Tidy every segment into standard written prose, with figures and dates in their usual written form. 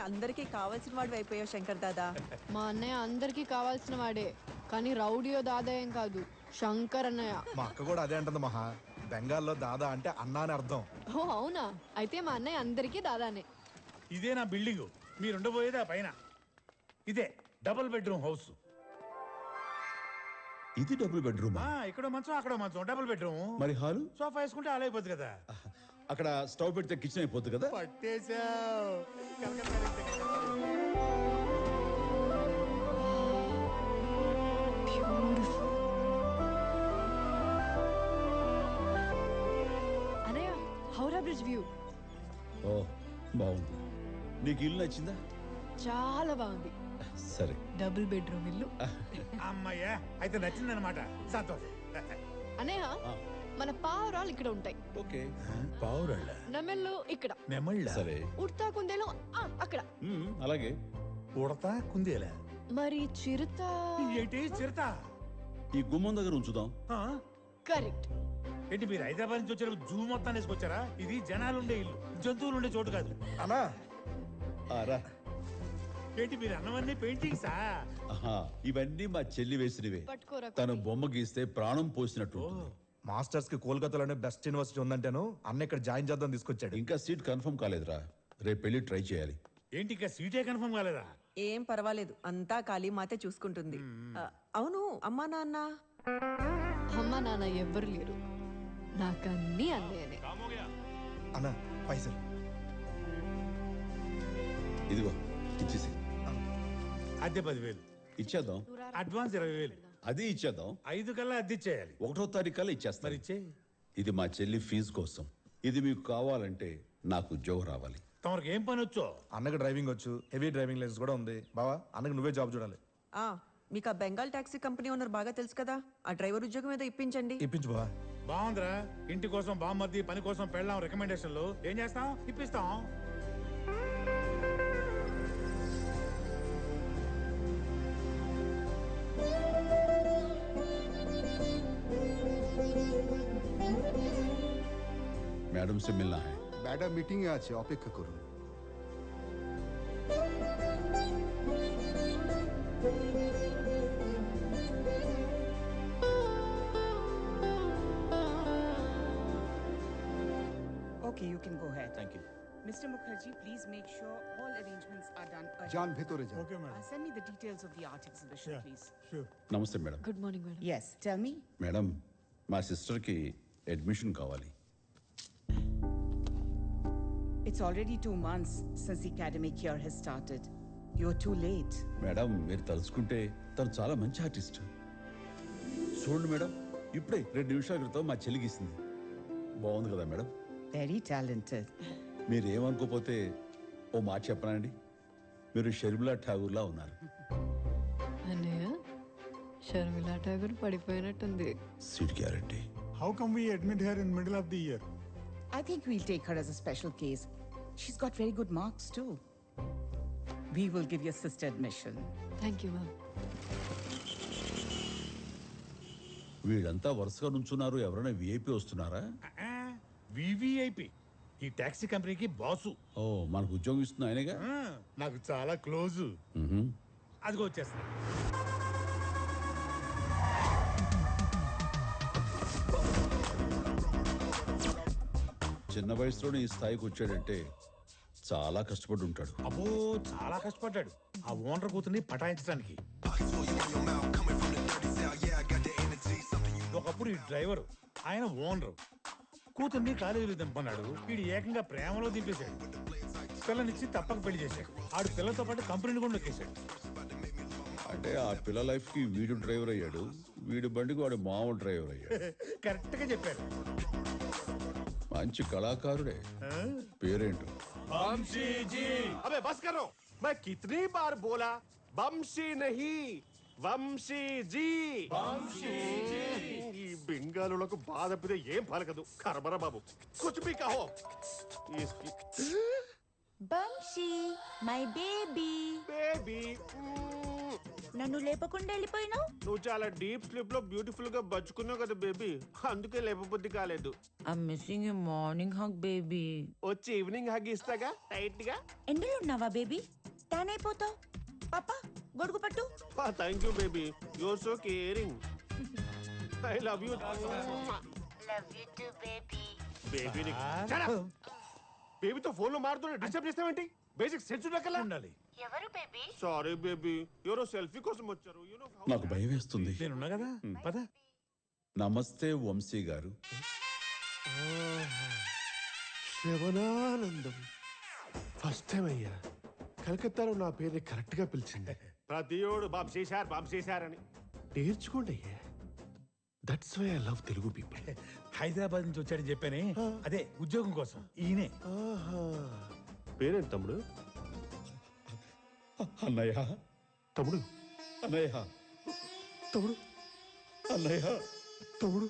అందరికీ కావాల్సిన వాడు అయిపోయావు శంకర్ దాదా. మా అన్నయ్య అందరికీ కావాల్సిన వాడే, కానీ రౌడియో దాదా ఏం కాదు, శంకర్ అన్నయ్య. మా అక్క కూడా అదే అంటుంది మహా. బెంగాల్లో దాదా అంటే అన్నా అని అర్థం. ఓ అవునా, అయితే మా అన్నయ్య అందరికీ దాదానే. ఇదే నా బిల్డింగ్, మీరుండబోయేది ఆ పైన. ఇదే డబుల్ బెడ్రూమ్ హౌస్. ఇది డబుల్ బెడ్రూమ్. ఇక్కడ మంచం అక్కడ మంచం, డబుల్ బెడ్రూమ్. మరి హాలు? సోఫా వేసుకుంటే హాల్ అయిపోద్ది కదా. అక్కడ స్టవ్ పెడితే కిచెన్ అయిపోద్ది కదా. పట్టేశావ్. అన్నయ్య, హౌరా బ్రిడ్జ్ వ్యూ. ఓ బాగుంది. నీకు ఇల్లు నచ్చిందా? చాలా బాగుంది. సరే, డబుల్ బెడ్రూమ్ ఇల్లు. అమ్మయ్యా, అయితే నచ్చిందనమాట. సంతోషం. అన్నయ్య, మన పావురాలు ఇక్కడ ఉంటాయి. ఓకే. పావురాళ్ళ? నెమళ్ళు ఇక్కడ. నెమళ్ళ? సరే. ఉడతా కుందేలు అక్కడ. అలాగే. ఉడతా కుందేలా? మరి చిరుత? ఏంటి చిరుత? ఈ గుమ్మం దగ్గర ఉంచుదాం. కరెక్ట్. ఏంటి మీరు హైదరాబాద్ నుంచి వచ్చారు, జూ మొత్తాన్ని వేసుకొచ్చారా? ఇది జనాలు ఉండే ఇల్లు, జంతువులు ఉండే చోటు కాదు. అన్నా రా. ఏంటి మీరు అన్నవన్నీ పెయింటింగ్సా? ఇవన్నీ మా చెల్లి వేసినవే. పట్టుకోరా. తను బొమ్మ గీస్తే ప్రాణం పోసినట్టు ఉంటుంది. మాస్టర్స్ కి కోల్కతాలోనే బెస్ట్ యూనివర్సిటీ ఉందంటేను అన్న ఇక్కడ జాయిన్ చేద్దాం తీసుకొచ్చాడు. ఇంకా సీట్ కన్ఫర్మ్ కాలేదురా, రేపు పెళ్లి ట్రై చేయాలి. ఏంటి ఇంకా సీటే కన్ఫర్మ్ కాలేదా? ఏం పర్వాలేదు, అంతా కాళీ మాతే చూసుకుంటుంది. అవును, అమ్మా నాన్న? అమ్మ నాన్న ఎవ్వరు లేరు, నాకన్నీ అన్నయ్యనే. అన్నా పైసలు ఇదిగో ఇచ్చేసి. అద్దె 10,000 ఇచ్చేద్దాం. అడ్వాన్స్ 20,000. అది ఇచ్చేద్దాం. 5 కల్లా అద్దె ఇచ్చేయాలి. 1వ తారీఖు కల్లా ఇచ్చేస్తాం. మరి ఇచ్చే. ఇది మా చెల్లి ఫీజు కోసం. ఇది మీకు కావాలంటే నాకు ఉద్యోగం రావాలి. తమరికి ఏం పని వచ్చో? అన్నకు డ్రైవింగ్ వచ్చు, హెవీ డ్రైవింగ్ లైసెన్స్ కూడా ఉంది. బావా అన్నకు నువ్వే జాబ్ చూడాలి. మీకు ఆ బెంగాల్ టాక్సీ కంపెనీ ఓనర్ బాగా తెలుసు కదా, ఆ డ్రైవర్ ఉద్యోగం ఏదో ఇప్పించండి. ఇప్పించు బావా. బాగుందిరా, ఇంటి కోసం బామ్మర్ది, పని కోసం పెళ్ళాం, రికమెండేషన్లు. ఏం చేస్తాం? ఇప్పిస్తాం. मैडम से मिलना है। मैडम मीटिंग আছে, অপেক্ষা করুন। Okay, you can go ahead. Thank you. Mr. Mukherjee, please make sure all arrangements are done. যান ভেতরে যান। Okay madam. Send me the details of the art exhibition, please. నమస్తే madam. Good morning madam. Yes, tell me. Madam, మా సిస్టర్కి admission కావాలి. It's already 2 months since the academic year has started. You're too late. Madam, మీరు తలుచుకుంటే తను చాలా మంచి artist. చూడండి madam, ఇప్పుడే 2 నిమిషాల క్రితం మా చెల్లికి ఇస్తుంది. బాగుంది కదా మేడం? Very talented. మీరు ఏమనుకోపోతే ఓ మాట చెప్పనండి, మీరు షర్మిలా ఠాగూర్లా ఉన్నారు. అన్నయ్య, షర్మిలా ఠాగూర్ పడిపోయినట్టుంది. Seat guarantee. How come we admit her in middle of the year? I think we'll take her as a special case. She's got very good marks too. We will give your sister admission. Thank you ma'am. వీళ్ళంతా వరుసగా నుంచున్నారు. ఎవరైనా VIP వస్తున్నారా? VVIP, ఈ taxi కంపెనీకి boss. ఓ, మనకు ఉద్యోగం ఇస్తుంది ఆయనగా. నాకు చాలా క్లోజ్. అదిగో వచ్చేస్తా. చిన్న వయసులోనే ఈ స్థాయికి వచ్చాడంటే చాలా కష్టపడి ఉంటాడు. అబ్బో, చాలా కష్టపడ్డాడు ఆ ఓనర్ కూతుర్ని పటాయించడానికి. ఒకప్పుడు ఈ డ్రైవర్, ఆయన ఓనర్, కూతుర్ని కాలేజీలో దింపన్నాడు. వీడు ఏకంగా ప్రేమలో దింపేశాడు. పిల్లనిచ్చి తప్పక పెళ్లి చేశాడు. ఆడు పిల్లలతో పాటు కంపెనీని కూడా నొక్కేశాడు. అంటే ఆ పిల్ల లైఫ్ కి వీడు డ్రైవర్ అయ్యాడు, వీడి బండికి వాడు మామూలు డ్రైవర్ అయ్యాడు. కరెక్ట్ గా చెప్పారు. మంచి కళాకారుడే. పేరేంటో? अबे बस करो, मैं कितनी बार बोला వంశీ नहीं వంశీ జీ. ఈ బెంగాలులకు బాధ పిదే ఏం పలకదు. కర్మరా బాబు, కుచ్ భీ కహో. Vamsi my baby. బేబీ నన్ను లేపకుండా వెళ్ళిపోయినావు. నువ్వు చాలా డీప్ స్లీప్ లో బ్యూటిఫుల్ గా బచ్చుకున్నావు కదా బేబీ, అందుకే లేపబుద్ధి కాలేదు. I'm missing you morning hug baby. వచ్చి ఈవినింగ్ హగ్ ఇస్తాగా టైట్ గా. ఎండలో ఉన్నావా బేబీ? టాన్ అయిపోతావు. పాపా గొడుగు పట్టు. Thank you baby, your so caring. I love you. Love you too baby. బేబీ బేబీతో ఫోన్ లో మారుతున్నా డిస్టర్బ్ చేస్తావేంటి? బేసిక్ సెన్స్ ఉండకల్లా ఉండాలి. ఎవరు బేబీ? సారీ బేబీ, ఎవరో సెల్ఫీ కోసం వచ్చారు. You know how- నాకు భయం వేస్తుంది. నేనున్నా కదా, పద. నమస్తే వంశీ గారు. శివనానందం ఫస్ట్ టైం అయ్యా కలకత్తాలో నా పేరుని కరెక్ట్ గా పిలిచింది. ప్రతియోడు బాబు చేశారు అని నేర్చుకోండి అయ్యా. That's why I love Telugu people. Hyderabad నుంచి వచ్చాడని చెప్పానే, అదే ఉద్యోగం కోసం ఈయనే. పేరేంటి తమ్ముడు? అన్నయ్య, తమ్ముడు అన్నయ్య, తమ్ముడు అన్నయ్య, తమ్ముడు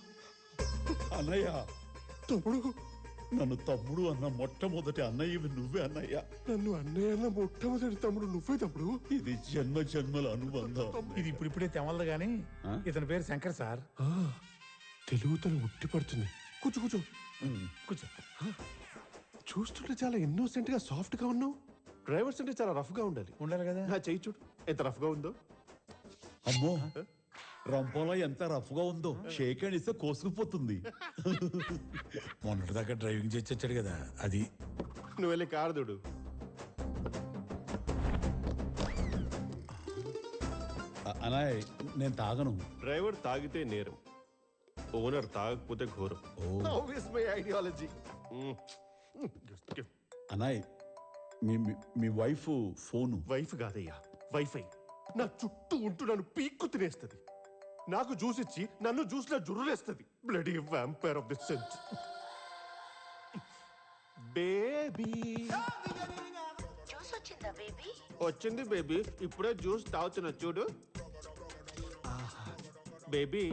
అన్నయ్య. తమ్ముడు నన్ను తమ్ముడు అన్న మొట్టమొదటి అన్నయ్యవి నువ్వే అన్నయ్య. నన్ను అన్నయ్య మొట్టమొదటి తమ్ముడు నువ్వే తమ్ముడు. ఇది జన్మ జన్మల అనుబంధం. ఇది ఇప్పుడిప్పుడే తెమలదు గాని ఇతని పేరు శంకర్ సార్. తెలుగు తను ఉట్టి పడుతుంది. కూర్చో కూర్చో కూర్చో. చూస్తుంటే చాలా ఇన్నోసెంట్ గా సాఫ్ట్ గా ఉన్నావు. డ్రైవర్స్ అంటే చాలా రఫ్ గా ఉండాలి. ఉండాలి కదా. నా చెయ్యి చూడు ఎంత రఫ్ గా ఉందో. అమ్మో, రంపంలో ఎంత రఫ్ గా ఉందో. షేక్ హ్యాండ్ ఇస్తే కోసుకుపోతుంది. మొన్నటిదాకా డ్రైవింగ్ చేసి వచ్చాడు కదా, అది. నువ్వు వెళ్ళి కారుదుడు. అన్నయ్య, నేను తాగను. డ్రైవర్ తాగితే నేరం, ఓనర్ తాగకపోతే ఘోరం. My ideology. అన్నయ్య, మీ వైఫ్ ఫోను. వైఫ్ కాదయ్యా, వైఫై. నా చుట్టూ ఉంటూ నన్ను పీక్కు తినేస్తుంది. నాకు జ్యూస్ ఇచ్చి నన్ను జ్యూస్ లో జుర్రులేస్తుంది. Bloody vampire of the scent. Baby juice వచ్చిందా బేబీ? వచ్చింది బేబీ, ఇప్పుడే జ్యూస్ తాగుతున్నా చూడు. బేబీ,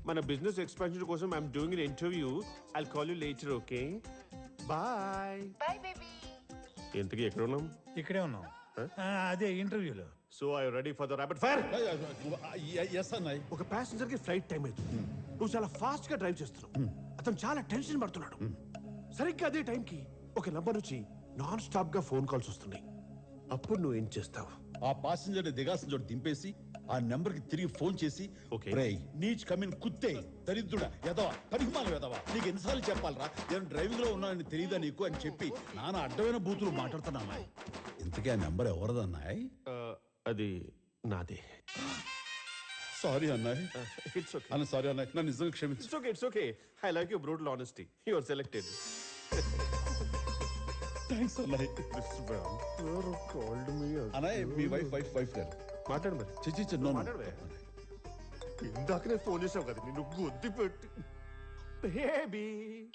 మన బిజినెస్ ఎక్స్పాన్షన్ కోసం I'm doing an interview. I'll call you later, okay? Bye. Bye baby. ఇంతకీ ఎక్కడ ఉన్నాం? ఇక్కడే ఉన్నాం. అదే ఇంటర్వ్యూలో. So I ready for the rapid fire. Yes అన్నయ్య. ఒక ప్యాసింజర్ కి ఫ్లైట్ టైం అవుతుంది. నువ్వు చాలా ఫాస్ట్ గా డ్రైవ్ చేస్తున్నావు. అతను చాలా టెన్షన్ పడుతున్నాడు. సరిగ్గా అదే టైంకి ఒక నంబర్ నుంచి నాన్ స్టాప్ గా ఫోన్ కాల్స్ వస్తున్నాయి. అప్పుడు నువ్వు ఏం చేస్తావు? ఆ పాసింజర్ దిగాల్సిన చోటు దింపేసి ఆ నెంబర్ కి తిరిగి ఫోన్ చేసి, Okay. రేయ్ నీచ్ కమిన్ కుత్తే దరిద్రుడా ఎదవా పనికిమాల ఎదవా, నీకు ఎన్నిసార్లు చెప్పాలరా, నేను డ్రైవింగ్ లో ఉన్నానని తెలియదా నీకు అని చెప్పి నాన్న అడ్డమైన బూతులు మాట్లాడుతున్నా. ఇంతకీ ఆ నెంబర్ ఎవరిదన్నాయ్? అది నాదే. సారీ అన్నాయ్. It's okay. అన్న సారీ అన్నాయ్, నన్ను నిజంగా క్షమించు. It's okay. It's okay. I like your brutal honesty. You are selected. Thanks అన్నాయ్. This vampire called me. అన్నాయ్, మీ వైఫ్ గారు. మాట్లాడు మరి. చిచి నో మాట్లాడవే. ఇందాకనే ఫోన్ చేసావు కదా, నిన్ను గుద్ది పెట్టి. బేబీ.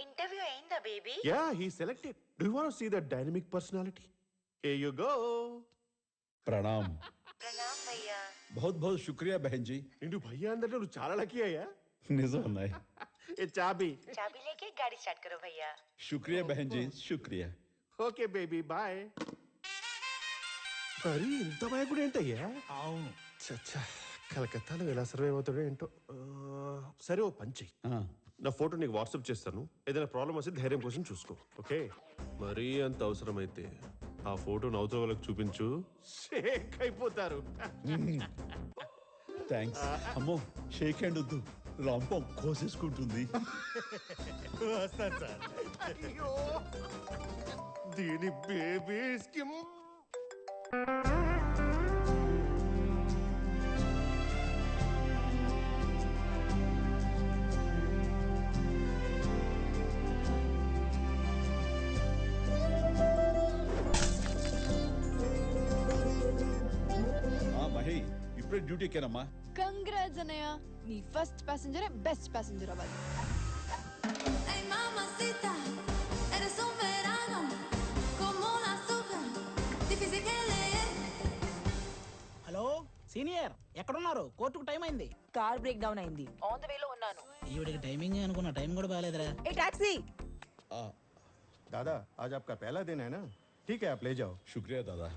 ఇంటర్వ్యూ అయిందా baby? Yeah, he's selected. Do you want to see the dynamic personality? Here you go. Pranam. Pranam భయ్యా. बहुत बहुत शुक्रिया बहन जी. నిన్ను భయ్యా అందరిలో నువ్వు చాలా లక్కీ అయ్యా. నిజం అన్నాయ్. ఏ చాబీ. चाबी लेके गाड़ी स्टार्ट करो भैया. शुक्रिया बहन जी, शुक्रिया. Okay baby, bye. మరి ఇంత భయకుడు ఏంటయ్యా? అవును. చచ్చా, కలకత్తాలో ఎలా సర్వైవ్ అవుతాడో ఏంటో. సరే, ఓ పంచి. ఆ, నా ఫోటో నీకు వాట్సాప్ చేస్తాను. ఏదైనా ప్రాబ్లం వస్తే ధైర్యం కోసం చూసుకో, ఓకే? మరీ అంత అవసరమైతే ఆ ఫోటో నవ్వుతో వాళ్ళకి చూపించు. షేక్ అయిపోతారు. థ్యాంక్స్. అమ్మో, షేక్ హ్యాండ్ వద్దు, రంపం కోసేసుకుంటుంది. వస్తాను సార్. అయ్యో, దీని బేబీ స్కిమ్. మహి, ఇప్పుడే డ్యూటీ ఎక్కానమ్మా. కంగ్రాట్స్ అన్నయ్య, నీ ఫస్ట్ ప్యాసింజరే బెస్ట్ ప్యాసింజర్ అవ్వాలి. హలో సీనియర్, ఎక్కడున్నారు? కోర్టుకు టైం అయింది. కార్ బ్రేక్ డౌన్ అయింది, ఆన్ ద వేలో ఉన్నాను. ఈవిడికి టైమింగ్ అనుకున్న టైం కూడా బాగాలేదురా. ఏ టాక్సీ. दादा आज आपका पहला दिन है ना, ठीक है आप ले जाओ. शुक्रिया दादा.